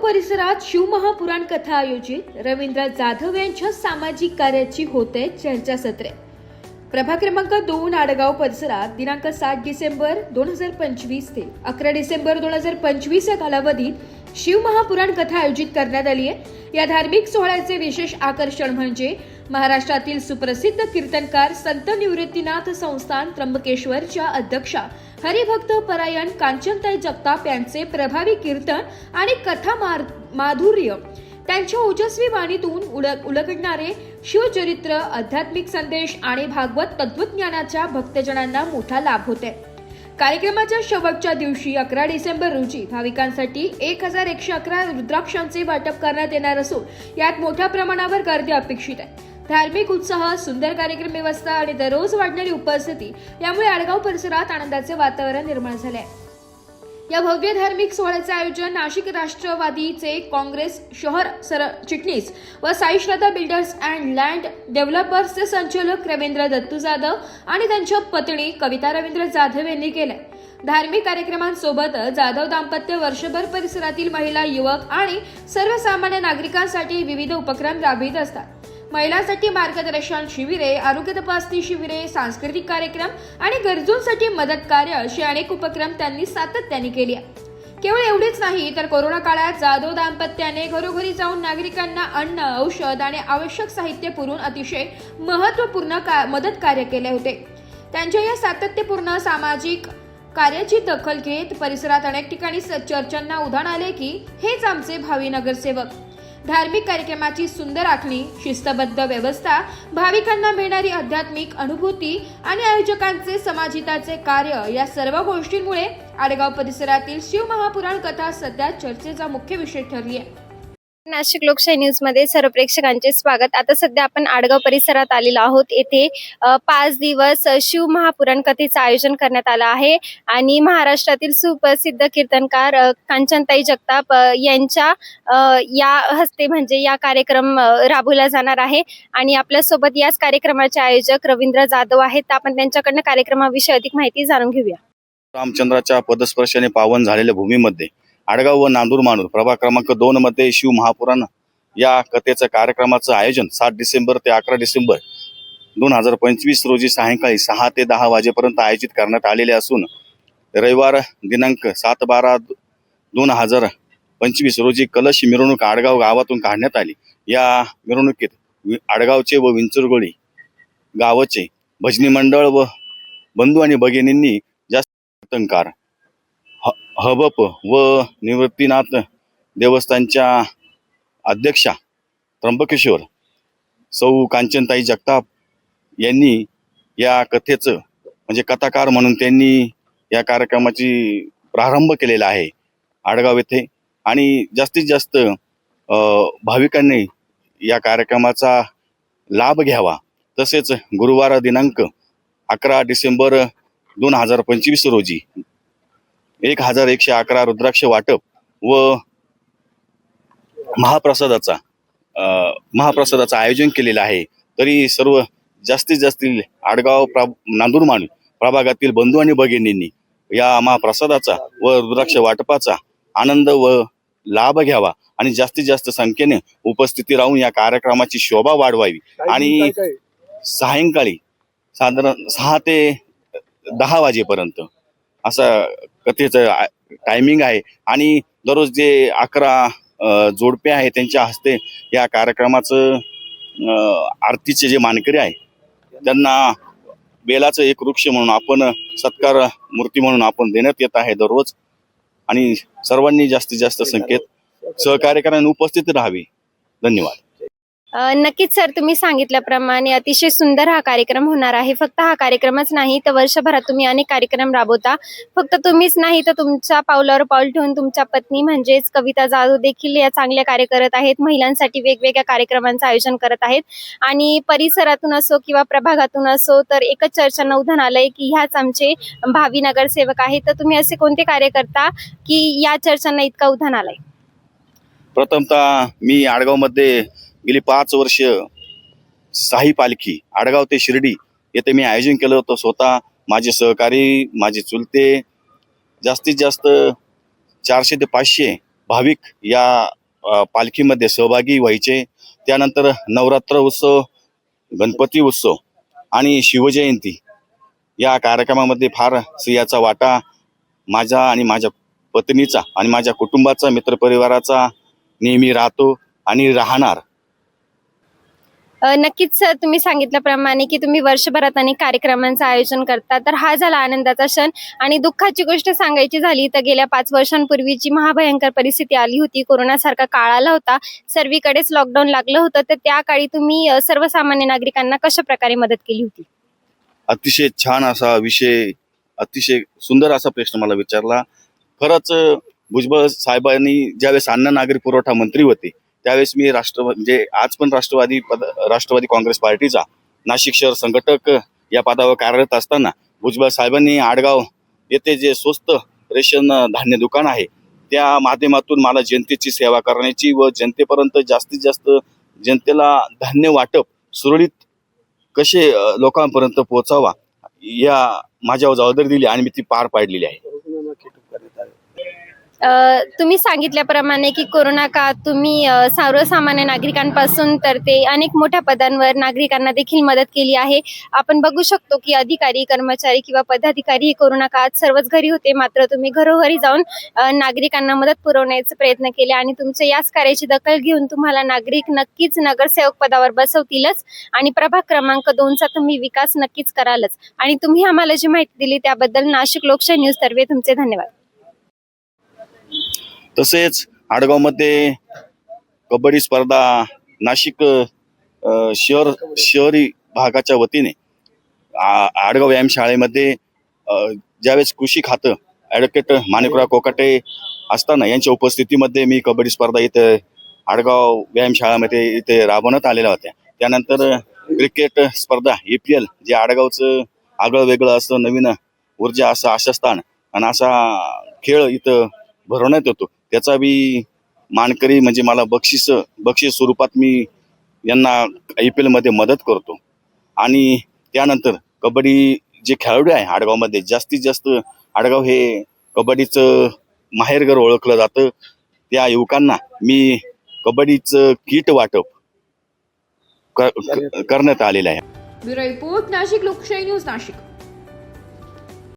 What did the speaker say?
परिसरात शिवमहापुराण कथा आयोजित रवींद्र जाधव यांच्या सामाजिक कार्याची होते चर्चासत्रे। प्रभाग क्रमांक 2 आडगाव परिसरात दिनांक 7 डिसेंबर 2025 ते 11 डिसेंबर 2025 या कालावधीत शिवमहापुराण कथा आयोजित करण्यात आली आहे। या धार्मिक सोहळ्याचे विशेष आकर्षण म्हणजे महाराष्ट्रातील सुप्रसिद्ध कीर्तनकार संत निवृत्तीनाथ संस्थान त्र्यंबकेश्वरच्या अध्यक्षा हरिभक्त परायण कांचनताई जगताप यांचे प्रभावी कीर्तन आणि कथा माधुर्य, त्यांच्या ओजस्वी वाणीतून उलगडणारे शिवचरित्र, आध्यात्मिक संदेश आणि भागवत तत्वज्ञानाचा भक्तजनांना मोठा लाभ होते। कार्यक्रमाच्या शेवटच्या दिवशी 11 डिसेंबर रोजी भाविकांसाठी 1111 रुद्राक्षांचे वाटप करण्यात येणार असून यात मोठ्या प्रमाणावर गर्दी अपेक्षित आहे। धार्मिक उत्साह, सुंदर कार्यक्रम व्यवस्था आणि दररोज वाढणारी उपस्थिती यामुळे आडगाव परिसरात आनंदाचे वातावरण निर्माण झाले आहे। या भव्य धार्मिक सोहळ्याचे आयोजन नाशिक राष्ट्रवादीचे काँग्रेस शहर सरचिटणीस व साई श्रद्धा बिल्डर्स अँड लँड डेव्हलपर्सचे संचालक रवींद्र दत्तू जाधव आणि त्यांच्या पत्नी कविता रवींद्र जाधव यांनी केले। धार्मिक कार्यक्रमांसोबत जाधव दाम्पत्य वर्षभर परिसरातील महिला, युवक आणि सर्वसामान्य नागरिकांसाठी विविध उपक्रम राबवित असतात। महिलांसाठी मार्गदर्शन शिबिरे, आरोग्य तपासणी शिबिरे, सांस्कृतिक कार्यक्रम आणि गरजूंसाठी मदत कार्य असे अनेक उपक्रम त्यांनी सातत्याने केले। केवळ एवढेच नाही तर कोरोना काळात जाधव दाम्पत्याने घरोघरी जाऊन नागरिकांना अन्न, औषध आणि आवश्यक साहित्य पुरवून अतिशय महत्त्वपूर्ण मदत कार्य केले होते। त्यांच्या या सातत्यपूर्ण सामाजिक कार्याची दखल घेत परिसरात अनेक ठिकाणी चर्चांना उधाण आले की हेच आमचे भावी नगरसेवक। धार्मिक कार्यक्रमाची सुंदर आखणी, शिस्तबद्ध व्यवस्था, भाविकांना मिळणारी आध्यात्मिक अनुभूती आणि आयोजकांचे समाजहिताचे कार्य या सर्व गोष्टींमुळे आडगाव परिसरातील शिवमहापुराण कथा सध्या चर्चेचा मुख्य विषय ठरली आहे। नाशिक लोकशाही न्यूज मध्ये सर्व प्रेक्षकांचे स्वागत। आता सध्या आपण आडगाव परिसरात आलेलो आहोत। येथे 5 दिवस शिव महापुराण कथेचे आयोजन करण्यात आले आहे आणि महाराष्ट्रातील सुप्रसिद्ध कीर्तनकार कांचनताई जगताप यांच्या या हस्ते म्हणजे या कार्यक्रम राबवला जाणार आहे आणि आपल्या सोबत याच कार्यक्रमाचे आयोजक रवींद्र जाधव आहेत। आपण त्यांच्याकडून कार्यक्रमाविषयी अधिक माहिती जाणून घेऊया। रामचंद्राच्या पदस्पर्शाने पावन झालेल्या भूमीमध्ये आडगाव व नांदूर मानूर प्रभाग क्रमांक 2 मध्ये शिव महापुराण या कथेचं कार्यक्रमाचं आयोजन 7 डिसेंबर ते 11 डिसेंबर 2025 रोजी सायंकाळी 6 ते 10 वाजेपर्यंत आयोजित करण्यात आलेले असून रविवार दिनांक 7/12/2025 रोजी कलश मिरवणूक आडगाव गावातून काढण्यात आली। या मिरवणुकीत आडगावचे व विंचुरगोळी गावाचे भजनी मंडळ व बंधू आणि भगिनींनी जास्त कीर्तनकार हबप व निवृत्तीनाथ देवस्थानच्या अध्यक्षा त्र्यंबकेश्वर सौ कांचनताई जगताप यांनी या कथेचं म्हणजे कथाकार म्हणून त्यांनी या कार्यक्रमाची प्रारंभ केलेला आहे आडगाव येथे आणि जास्तीत जास्त भाविकांनी या कार्यक्रमाचा लाभ घ्यावा। तसेच गुरुवार दिनांक 11 डिसेंबर 2025 रोजी 1111 रुद्राक्ष वाटप व महाप्रसादाचा आयोजन केलेलं आहे। तरी सर्व जास्तीत जास्त आडगाव नांदूर मानूर प्रभागातील बंधू आणि भगिनींनी या महाप्रसादाचा व रुद्राक्ष वाटपाचा आनंद व लाभ घ्यावा आणि जास्तीत जास्त संख्येने उपस्थिती राहून या कार्यक्रमाची शोभा वाढवावी आणि सायंकाळी साधारण 6 ते 10 वाजेपर्यंत असं कथेचं टायमिंग आहे आणि दररोज जे 11 जोडपे आहे त्यांच्या हस्ते या कार्यक्रमाचं आरतीचे जे मानकरी आहे त्यांना बेलाचं एक वृक्ष म्हणून आपण सत्कार मूर्ती म्हणून आपण देण्यात येत आहे दररोज आणि सर्वांनी जास्तीत जास्त संख्येत सहकार्य करायला उपस्थित राहावे। धन्यवाद। नक्कीच सर, तुम्ही सांगितल्याप्रमाणे अतिशय सुंदर हा कार्यक्रम होणार आहे। फक्त हा कार्यक्रमच नाही तर वर्षभरात तुम्ही अनेक कार्यक्रम राबवता। फक्त तुम्हीच नाही तर तुमच्या पावलावर पाऊल ठेवून तुमच्या पत्नी म्हणजेच कविता जाधव देखील या चांगल्या कार्य करत आहेत। महिलांसाठी वेगवेगळ्या कार्यक्रमांचं आयोजन करत आहेत आणि परिसरातून असो किंवा प्रभागातून असो तर एकच चर्चांना उधाण आलंय की ह्याच आमचे भावी नगरसेवक आहेत। तर तुम्ही असे कोणते कार्य करता की या चर्चांना इतका उधाण आलाय? प्रथमतः मी आडगाव मध्ये गेली 5 वर्ष साई पालखी आडगाव ते शिर्डी येथे मी आयोजन केलं होतं। स्वतः माझे सहकारी, माझे चुलते जास्तीत जास्त 400 ते 500 भाविक या पालखीमध्ये सहभागी व्हायचे. त्यानंतर नवरात्र उत्सव, गणपती उत्सव आणि शिवजयंती या कार्यक्रमामध्ये फार स्त्रियाचा वाटा माझा आणि माझ्या पत्नीचा आणि माझ्या कुटुंबाचा, मित्रपरिवाराचा नेहमी राहतो आणि राहणार. नक्कीच सर, तुम्ही सांगितल्याप्रमाणे की तुम्ही वर्षभरात अनेक कार्यक्रमांचं आयोजन करता, तर हा झाला आनंदाचा क्षण. आणि दुःखाची गोष्ट सांगायची झाली तर गेल्या 5 वर्षांपूर्वी जी महाभयंकर परिस्थिती आली होती, कोरोनासारखा काळ आला होता, सर्वीकडेच लॉकडाऊन लागलं होतं, तर त्या काळी तुम्ही सर्वसामान्य नागरिकांना कशा प्रकारे मदत केली होती? अतिशय छान असा विषय, अतिशय सुंदर असा प्रश्न मला विचारला. खरंच भुजबळ साहेबांनी ज्यावेळेस अन्न नागरी पुरवठा मंत्री होते त्यावेळेस मी म्हणजे आज पण राष्ट्रवादी काँग्रेस पार्टीचा नाशिक शहर संघटक या पदावर कार्यरत असताना भुजबळ साहेबांनी आडगाव येथे जे स्वस्त रेशन धान्य दुकान आहे त्या माध्यमातून मला जनतेची सेवा करण्याची व जनतेपर्यंत जास्तीत जास्त जनतेला धान्य वाटप सुरळीत कसे लोकांपर्यंत पोहोचावा या माझ्यावर जबाबदारी दिली आणि मी ती पार पाडलेली आहे. तुम्ही सांगितल्याप्रमाणे की कोरोना काळात तुम्ही सर्वसामान्य नागरिकांपासून तर ते अनेक मोठ्या पदांवर नागरिकांना देखील मदत केली आहे. आपण बघू शकतो की अधिकारी, कर्मचारी किंवा पदाधिकारी हे कोरोना काळात सर्वच घरी होते, मात्र तुम्ही घरोघरी जाऊन नागरिकांना मदत पुरवण्याचे प्रयत्न केले आणि तुमच्या याच कार्याची दखल घेऊन तुम्हाला नागरिक नक्कीच नगरसेवक पदावर बसवतीलच आणि प्रभाग क्रमांक 2चा तुम्ही विकास नक्कीच करालच. आणि तुम्ही आम्हाला जी माहिती दिली त्याबद्दल नाशिक लोकशाही न्यूज तर्फे तुमचे धन्यवाद. तसेच आडगावमध्ये कबड्डी स्पर्धा नाशिक शहरी भागाच्या वतीने आडगाव व्यायाम शाळेमध्ये ज्यावेळेस कृषी खातं ॲडव्होकेट माणिकराव कोकाटे असताना यांच्या उपस्थितीमध्ये मी कबड्डी स्पर्धा इथे आडगाव व्यायाम शाळेमध्ये इथे राबवण्यात आलेल्या होत्या. त्यानंतर क्रिकेट स्पर्धा EPL जे आडगावचं आगळं वेगळं असं नवीन ऊर्जा असं आशास्थान आणि असा खेळ इथं भरवण्यात येतो त्याचा बी मानकरी म्हणजे मला बक्षीस स्वरूपात मी यांना IPL मध्ये मदत करतो. आणि त्यानंतर कबड्डी जे खेळाडू आहे आडगावमध्ये जास्तीत जास्त आडगाव हे कबड्डीचं माहेरघर ओळखलं जातं. त्या युवकांना मी कबड्डीचं किट वाटप करण्यात आलेलं आहे. ब्युरो रिपोर्ट, नाशिक लोकशाही न्यूज, नाशिक.